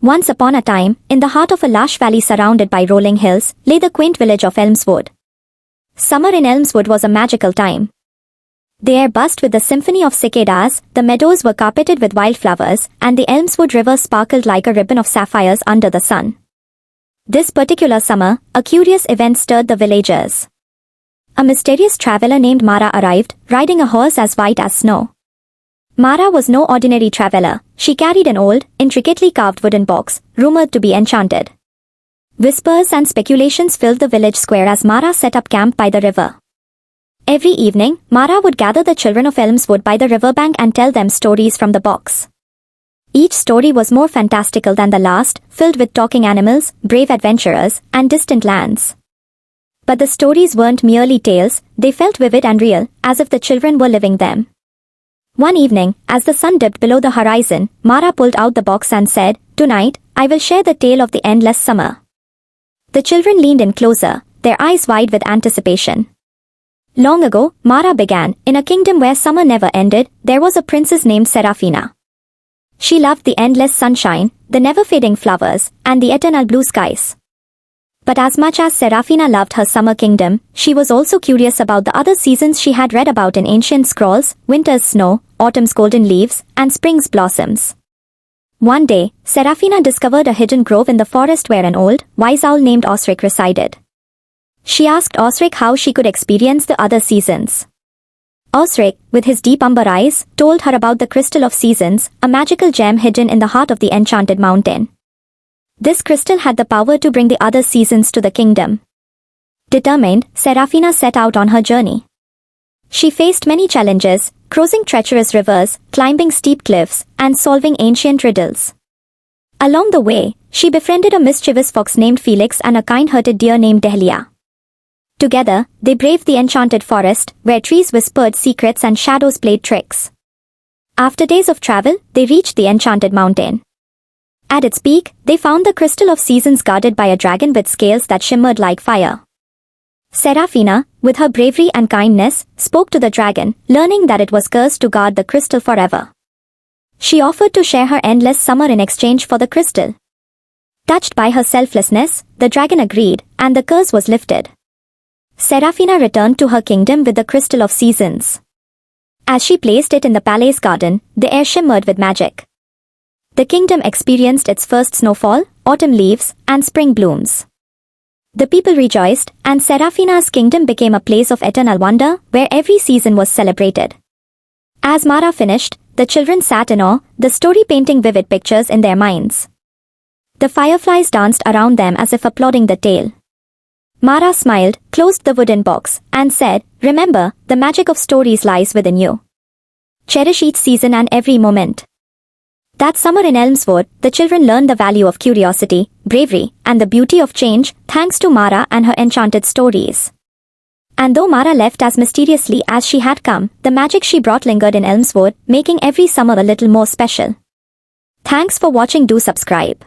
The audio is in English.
Once upon a time, in the heart of a lush valley surrounded by rolling hills, lay the quaint village of Elmswood. Summer in Elmswood was a magical time. The air buzzed with the symphony of cicadas, the meadows were carpeted with wildflowers, and the Elmswood River sparkled like a ribbon of sapphires under the sun. This particular summer, a curious event stirred the villagers. A mysterious traveler named Mara arrived, riding a horse as white as snow. Mara was no ordinary traveler. She carried an old, intricately carved wooden box, rumored to be enchanted. Whispers and speculations filled the village square as Mara set up camp by the river. Every evening, Mara would gather the children of Elmswood by the riverbank and tell them stories from the box. Each story was more fantastical than the last, filled with talking animals, brave adventurers, and distant lands. But the stories weren't merely tales, they felt vivid and real, as if the children were living them. One evening, as the sun dipped below the horizon, Mara pulled out the box and said, "Tonight, I will share the tale of the endless summer." The children leaned in closer, their eyes wide with anticipation. Long ago, Mara began, in a kingdom where summer never ended, there was a princess named Serafina. She loved the endless sunshine, the never-fading flowers, and the eternal blue skies. But as much as Serafina loved her summer kingdom, she was also curious about the other seasons she had read about in ancient scrolls: winter's snow, autumn's golden leaves, and spring's blossoms. One day, Serafina discovered a hidden grove in the forest where an old, wise owl named Osric resided. She asked Osric how she could experience the other seasons. Osric, with his deep umber eyes, told her about the Crystal of Seasons, a magical gem hidden in the heart of the enchanted mountain. This crystal had the power to bring the other seasons to the kingdom. Determined, Serafina set out on her journey. She faced many challenges, crossing treacherous rivers, climbing steep cliffs, and solving ancient riddles. Along the way, she befriended a mischievous fox named Felix and a kind-hearted deer named Dahlia. Together, they braved the enchanted forest, where trees whispered secrets and shadows played tricks. After days of travel, they reached the enchanted mountain. At its peak, they found the Crystal of Seasons guarded by a dragon with scales that shimmered like fire. Serafina, with her bravery and kindness, spoke to the dragon, learning that it was cursed to guard the crystal forever. She offered to share her endless summer in exchange for the crystal. Touched by her selflessness, the dragon agreed, and the curse was lifted. Serafina returned to her kingdom with the Crystal of Seasons. As she placed it in the palace garden, the air shimmered with magic. The kingdom experienced its first snowfall, autumn leaves, and spring blooms. The people rejoiced, and Serafina's kingdom became a place of eternal wonder, where every season was celebrated. As Mara finished, the children sat in awe, the story painting vivid pictures in their minds. The fireflies danced around them as if applauding the tale. Mara smiled, closed the wooden box, and said, "Remember, the magic of stories lies within you. Cherish each season and every moment." That summer in Elmswood, the children learned the value of curiosity, bravery, and the beauty of change, thanks to Mara and her enchanted stories. And though Mara left as mysteriously as she had come, the magic she brought lingered in Elmswood, making every summer a little more special. Thanks for watching. Do subscribe.